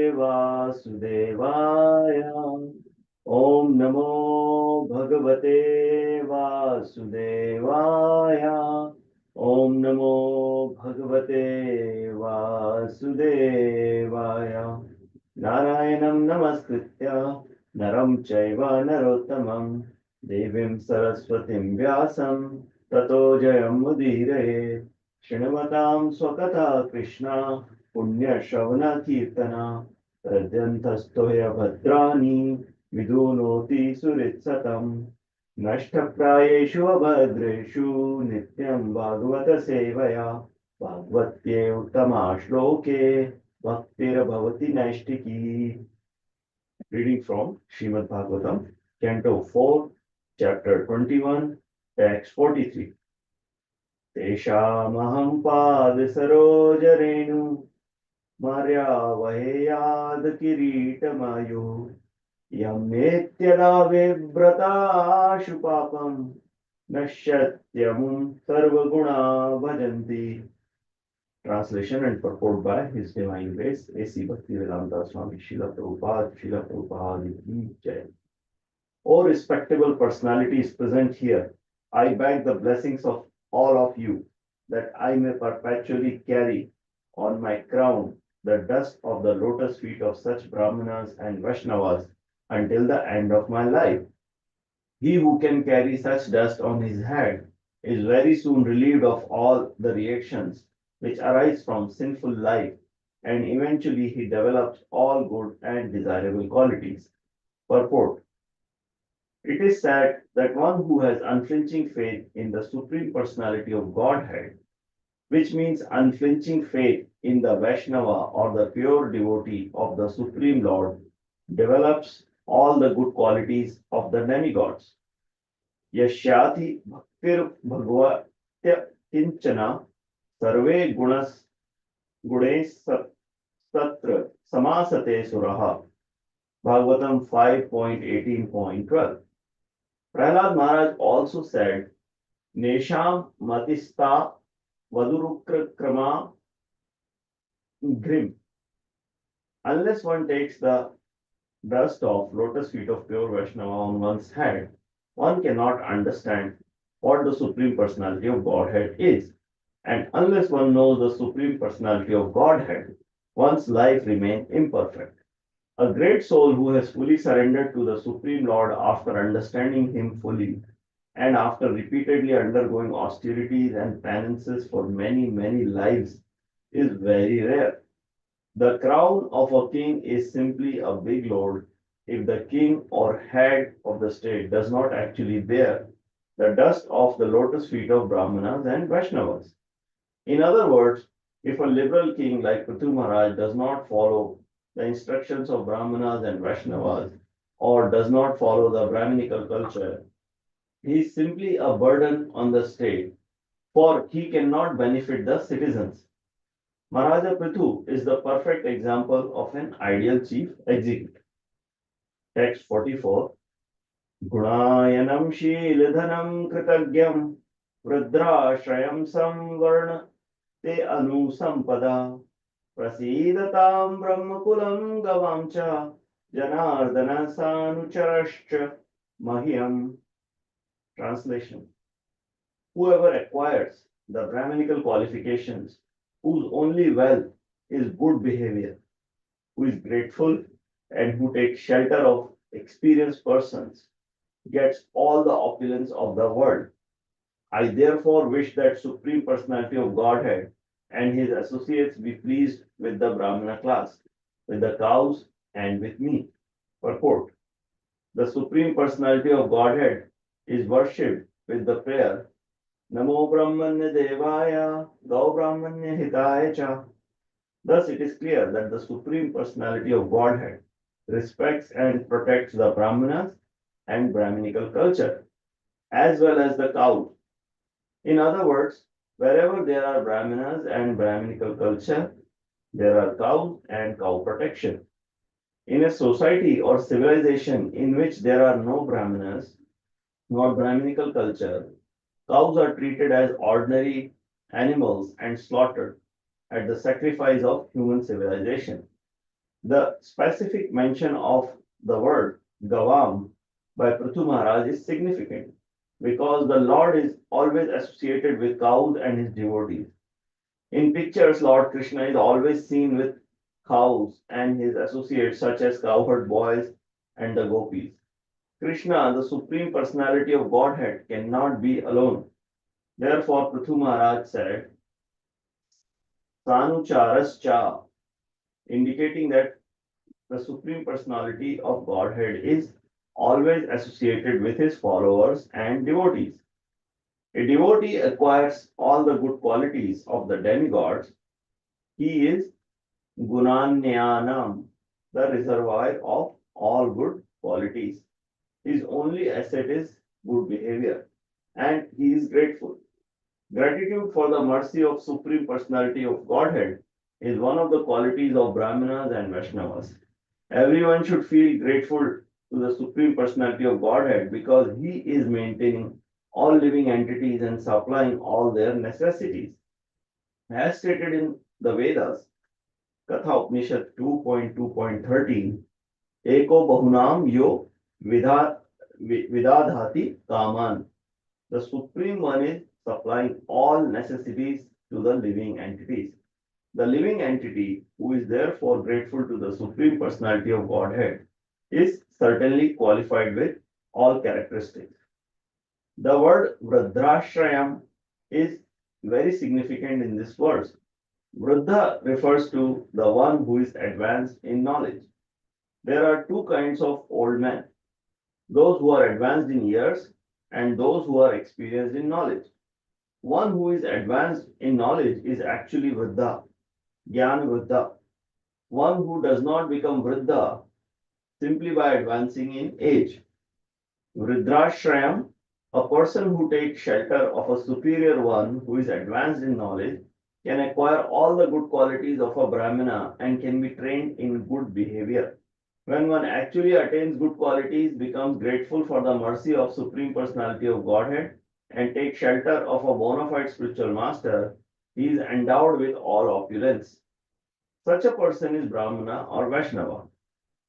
वासुदेवाय ॐ नमो भगवते वासुदेवाय ॐ नमो भगवते वासुदेवाय नारायणं नमस्कृत्य नरं चैव नरोत्तमं देवीं सरस्वतीं व्यासं ततो जयमुदीरये शृण्वतां स्वकथा कृष्णा पुण्यश्रवणकीर्तना हृद्यन्तस्थोय भद्राणि विदुनोति सुहृत्सतम् नष्टप्रायेषु अभद्रेषु नित्यं भागवत सेवया भागवत्ये उत्तमा श्लोके भक्तिर्भवति नैष्टिकी. Reading from Srimad Bhagavatam, Canto 4, Chapter 21, Text 43. तेषामहं पादसरोजरेणु मर्यावहेयाद किरीटमयुः यं नेत्यदा विव्रताशु पापं नश्यत्यमुं सर्वगुणा भजन्ति. Translation and purport by His Divine Grace A.C. Bhaktivedanta Swami Srila Prabhupada Ki Jai. O respectable personalities present here, I beg the blessings of all of you that I may perpetually carry on my crown the dust of the lotus feet of such Brahmanas and Vaishnavas until the end of my life. He who can carry such dust on his head is very soon relieved of all the reactions which arise from sinful life, and eventually he develops all good and desirable qualities. Purport. It is said that one who has unflinching faith in the Supreme Personality of Godhead, which means unflinching faith in the Vaishnava or the pure devotee of the Supreme Lord, develops all the good qualities of the demigods. Yashyati bhaktir bhagvatya kinchana sarve gunes satra samasate suraha. Bhagavatam 5.18.12. Prahlad Maharaj also said, Nesham matista vadurukra grim. Unless one takes the dust of lotus feet of pure Vaishnava on one's head, one cannot understand what the Supreme Personality of Godhead is. And unless one knows the Supreme Personality of Godhead, one's life remains imperfect. A great soul who has fully surrendered to the Supreme Lord after understanding Him fully and after repeatedly undergoing austerities and penances for many, many lives is very rare. The crown of a king is simply a big load if the king or head of the state does not actually bear the dust of the lotus feet of Brahmanas and Vaishnavas. In other words, if a liberal king like Prithu Maharaj does not follow the instructions of Brahmanas and Vaishnavas or does not follow the Brahminical culture, he is simply a burden on the state, for he cannot benefit the citizens. Maharaja Prithu is the perfect example of an ideal chief executive. Text 44. Gunayanam Shīladhanam Kritagyam Vrudrashrayam Samvarna Te Anu Sampada Prasidatam Brahmakulam Gavamcha Janardana Sanucharascha Mahyam. Translation. Whoever acquires the Brahminical qualifications, whose only wealth is good behavior, who is grateful and who takes shelter of experienced persons, gets all the opulence of the world. I therefore wish that Supreme Personality of Godhead and his associates be pleased with the Brahmana class, with the cows, and with me. Purport. The Supreme Personality of Godhead is worshipped with the prayer Namo Brahmanya Devaya Gau Brahmanya Hitaya Cha. Thus it is clear that the Supreme Personality of Godhead respects and protects the Brahmanas and Brahminical culture, as well as the cows. In other words, wherever there are Brahmanas and Brahminical culture, there are cows and cow protection. In a society or civilization in which there are no Brahmanas nor Brahminical culture, cows are treated as ordinary animals and slaughtered at the sacrifice of human civilization. The specific mention of the word Gavam by Prithu Maharaj is significant because the Lord is always associated with cows and his devotees. In pictures, Lord Krishna is always seen with cows and his associates such as cowherd boys and the gopis. Krishna, the supreme personality of Godhead, cannot be alone. Therefore, Prithu Maharaj said, Sanucharascha, indicating that the supreme personality of Godhead is always associated with his followers and devotees. A devotee acquires all the good qualities of the demigods. He is Gunanyanam, the reservoir of all good qualities. His only asset is good behavior, and he is grateful. Gratitude for the mercy of Supreme Personality of Godhead is one of the qualities of Brahmanas and Vaishnavas. Everyone should feel grateful to the Supreme Personality of Godhead because he is maintaining all living entities and supplying all their necessities. As stated in the Vedas, Katha Upanishad 2.2.13, Eko Bahunam Yo Vidadhati Kaman. The Supreme One is supplying all necessities to the living entities. The living entity, who is therefore grateful to the Supreme Personality of Godhead, is certainly qualified with all characteristics. The word Vrudrashrayam is very significant in this verse. Vruddha refers to the one who is advanced in knowledge. There are two kinds of old men, those who are advanced in years and those who are experienced in knowledge. One who is advanced in knowledge is actually Vruddha, Gyan Vruddha. One who does not become Vruddha simply by advancing in age. Vrudrashrayam, a person who takes shelter of a superior one who is advanced in knowledge, can acquire all the good qualities of a Brahmana and can be trained in good behavior. When one actually attains good qualities, becomes grateful for the mercy of Supreme Personality of Godhead, and takes shelter of a bona fide spiritual master, he is endowed with all opulence. Such a person is Brahmana or Vaishnava.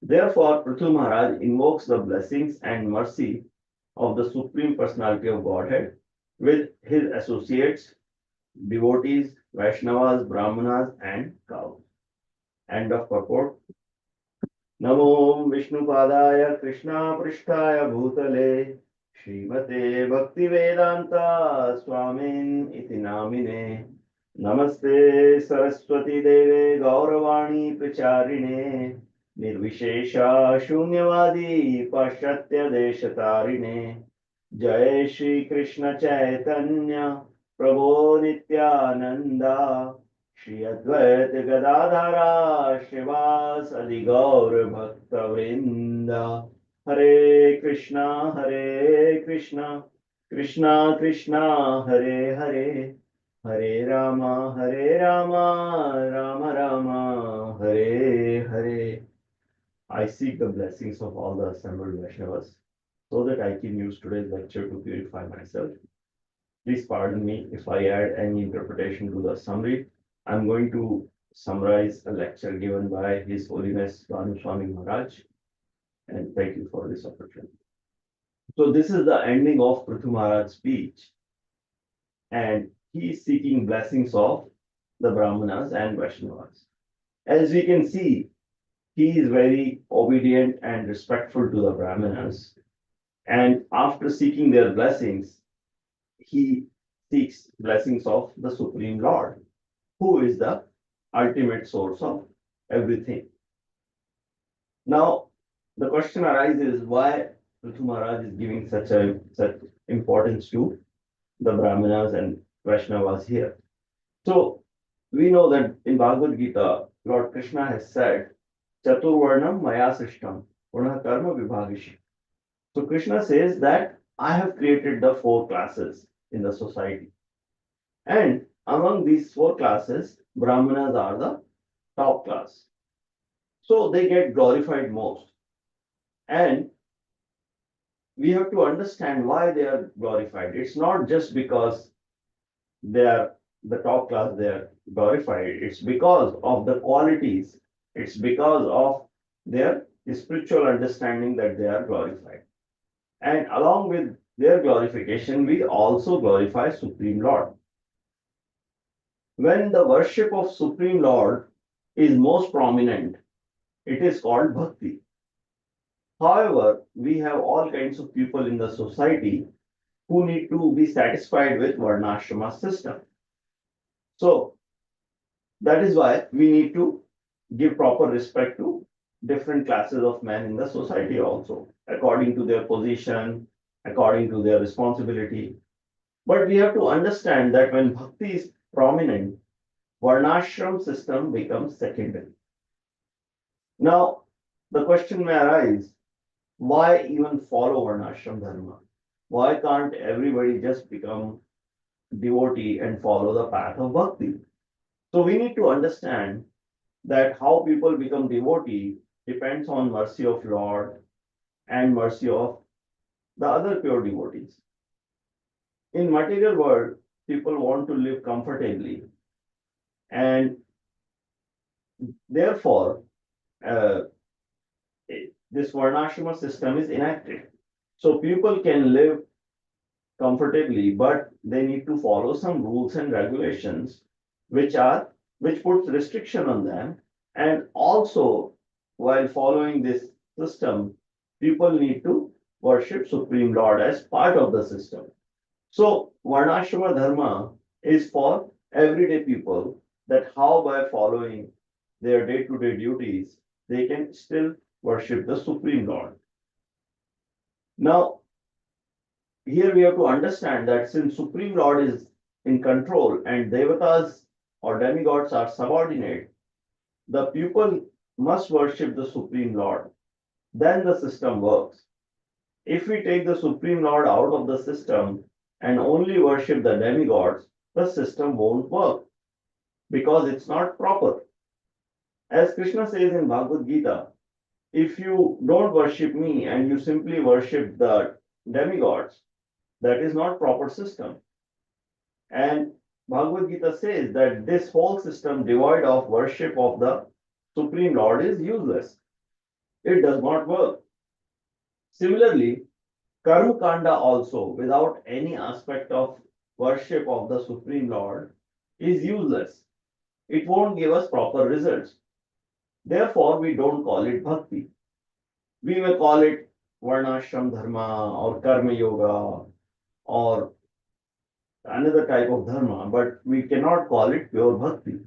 Therefore, Prithu Maharaj invokes the blessings and mercy of the Supreme Personality of Godhead with his associates, devotees, Vaishnavas, Brahmanas, and cows. End of purport. नमो विष्णुपादाय कृष्णापृष्ठाय भूतले श्रीमते भक्तिवेदान्ता स्वामिन् इति नामिने नमस्ते सरस्वती देवे गौरवाणी प्रचारिणे निर्विशेषा शून्यवादी पाश्चात्य देशतारिणे जय श्री कृष्ण चैतन्य प्रभो नित्यानंदा श्री अद्वैत गदाधरा श्रीवासदि गौर भक्त वृंदा हरे Krishna Krishna Krishna Hare Hare Hare Ram Ram Ram Hare Hare. I seek the blessings of all the assembled Vaishnavas so that I can use today's lecture to purify myself. Please pardon me if I add any interpretation to the summary. I'm going to summarize a lecture given by His Holiness Bhanu Swami Maharaj, and thank you for this opportunity. So this is the ending of Prithu Maharaj's speech, and he is seeking blessings of the Brahmanas and Vaishnavas. As we can see, he is very obedient and respectful to the Brahmanas, and after seeking their blessings, he seeks blessings of the Supreme Lord, who is the ultimate source of everything. Now, the question arises why Prithu Maharaj is giving such importance to the Brahmanas and Vaishnavas here. So, we know that in Bhagavad Gita, Lord Krishna has said, Chaturvarnam Maya Srishtam, Purna Karma Vibhagishi. So, Krishna says that I have created the four classes in the society. And among these four classes, Brahmanas are the top class. So they get glorified most. And we have to understand why they are glorified. It's not just because they are the top class, they are glorified. It's because of the qualities It's because of their spiritual understanding that they are glorified. And along with their glorification, we also glorify Supreme Lord. When the worship of Supreme Lord is most prominent, it is called bhakti. However, we have all kinds of people in the society who need to be satisfied with Varnashrama system. So that is why we need to give proper respect to different classes of men in the society also, according to their position, according to their responsibility. But we have to understand that when bhakti is prominent, Varnashram system becomes secondary. Now, the question may arise, why even follow Varnashram Dharma? Why can't everybody just become devotee and follow the path of bhakti? So we need to understand that how people become devotee depends on mercy of Lord and mercy of the other pure devotees. In material world, people want to live comfortably, and therefore uh, this Varnashrama system is enacted. So people can live comfortably, but they need to follow some rules and regulations which puts restriction on them. And also, while following this system, people need to worship Supreme Lord as part of the system. So Varnashrama Dharma is for everyday people, that how by following their day-to-day duties, they can still worship the Supreme Lord. Now, here we have to understand that since Supreme Lord is in control and devatas or demigods are subordinate, the people must worship the Supreme Lord. Then the system works. If we take the Supreme Lord out of the system and only worship the demigods, the system won't work because it's not proper. As Krishna says in Bhagavad Gita, if you don't worship me and you simply worship the demigods, that is not proper system. And Bhagavad Gita says that this whole system devoid of worship of the Supreme Lord is useless. It does not work. Similarly, Karma Kanda also, without any aspect of worship of the Supreme Lord, is useless. It won't give us proper results. Therefore, we don't call it bhakti. We may call it Varnashram Dharma or Karma Yoga or another type of dharma, but we cannot call it pure bhakti.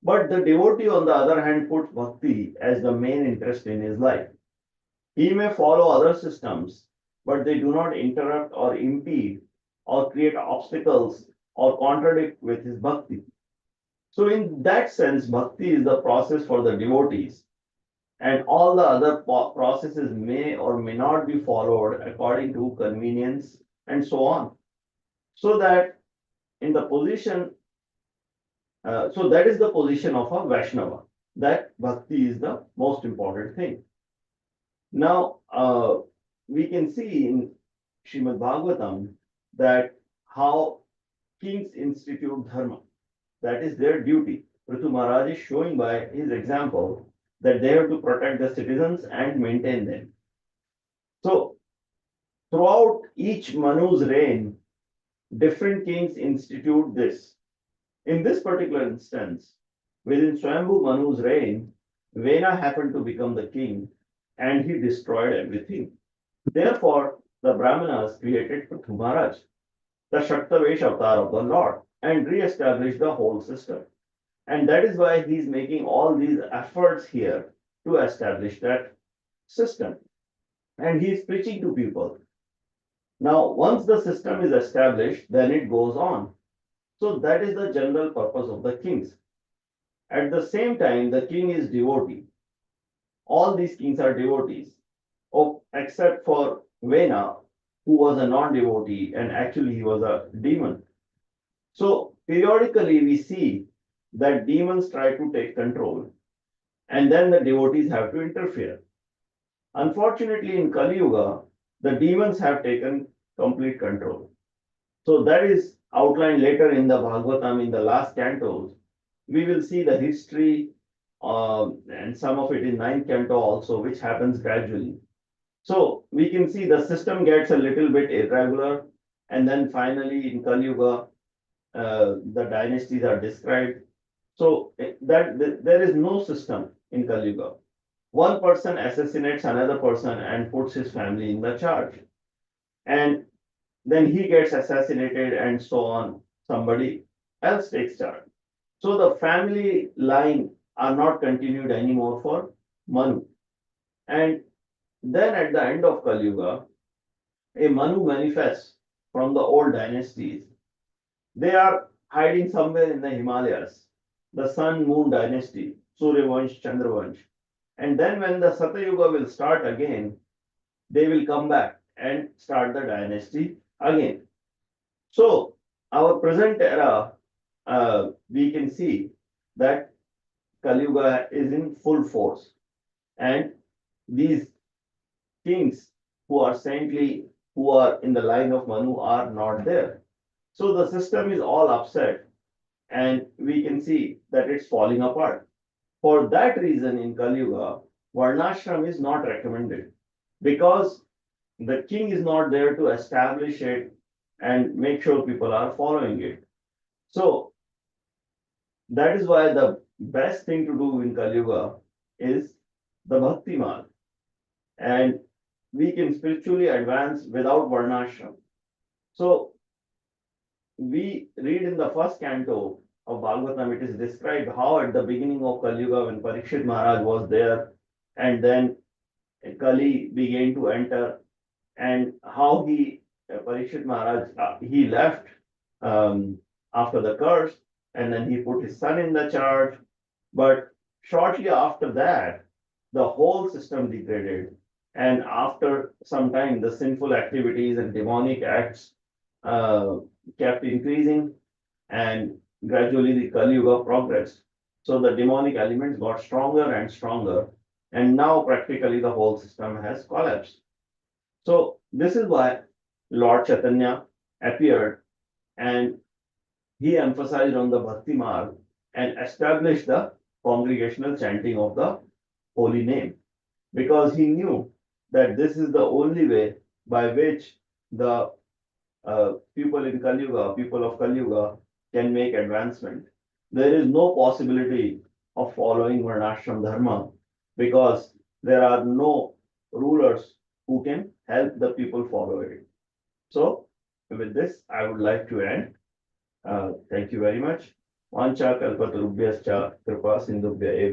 But the devotee, on the other hand, puts bhakti as the main interest in his life. He may follow other systems, but they do not interrupt or impede or create obstacles or contradict with his bhakti. So, in that sense, bhakti is the process for the devotees, and all the other processes may or may not be followed according to convenience and so on. So that in the position, so that is the position of a Vaishnava, that bhakti is the most important thing. Now, we can see in Srimad Bhagavatam that how kings institute dharma, that is their duty. Prithu Maharaj is showing by his example that they have to protect the citizens and maintain them. So, throughout each Manu's reign, different kings institute this. In this particular instance, within Swambhu Manu's reign, Vena happened to become the king and he destroyed everything. Therefore, the Brahmanas created Prithu Maharaj, the Shaktavesh avatar of the Lord, and re-established the whole system. And that is why he's making all these efforts here to establish that system. And he's preaching to people. Now, once the system is established, then it goes on. So that is the general purpose of the kings. At the same time, the king is devotee. All these kings are devotees, except for Vena, who was a non-devotee and actually he was a demon. So periodically we see that demons try to take control and then the devotees have to interfere. Unfortunately, in Kali Yuga, the demons have taken complete control. So that is outlined later in the Bhagavatam in the last cantos. We will see the history and some of it in ninth canto also, which happens gradually. So we can see the system gets a little bit irregular, and then finally in Kali Yuga, the dynasties are described. So there is no system in Kali Yuga. One person assassinates another person and puts his family in the charge, and then he gets assassinated, and so on. Somebody else takes charge. So the family line are not continued anymore for Manu. And then at the end of Kali Yuga, a Manu manifests from the old dynasties. They are hiding somewhere in the Himalayas, the Sun Moon dynasty, Suryavansh, Chandravansh. And then when the Satyuga will start again, they will come back and start the dynasty again. So our present era, we can see that Kali Yuga is in full force, and these kings who are saintly, who are in the line of Manu, are not there. So the system is all upset, and we can see that it's falling apart. For that reason, in Kali Yuga, Varnashram is not recommended, because the king is not there to establish it and make sure people are following it. So that is why the best thing to do in Kali Yuga is the Bhakti Marg, and we can spiritually advance without Varnashram. So we read in the first canto of Bhagavatam, it is described how at the beginning of Kali Yuga, when Parikshit Maharaj was there, and then Kali began to enter, and how Parikshit Maharaj, he left after the curse, and then he put his son in the charge. But shortly after that, the whole system degraded. And after some time, the sinful activities and demonic acts uh, kept increasing, and gradually the Kali Yuga progressed. So the demonic elements got stronger and stronger, and now practically the whole system has collapsed. So this is why Lord Chaitanya appeared, and he emphasized on the Bhakti Marg and established the congregational chanting of the holy name, because he knew that this is the only way by which the people in Kali Yuga, people of Kali Yuga, can make advancement. There is no possibility of following Varnashram Dharma, because there are no rulers who can help the people follow it. So, with this, I would like to end. Thank you very much. Vancha kalpatarubhyascha kripa sindhubhya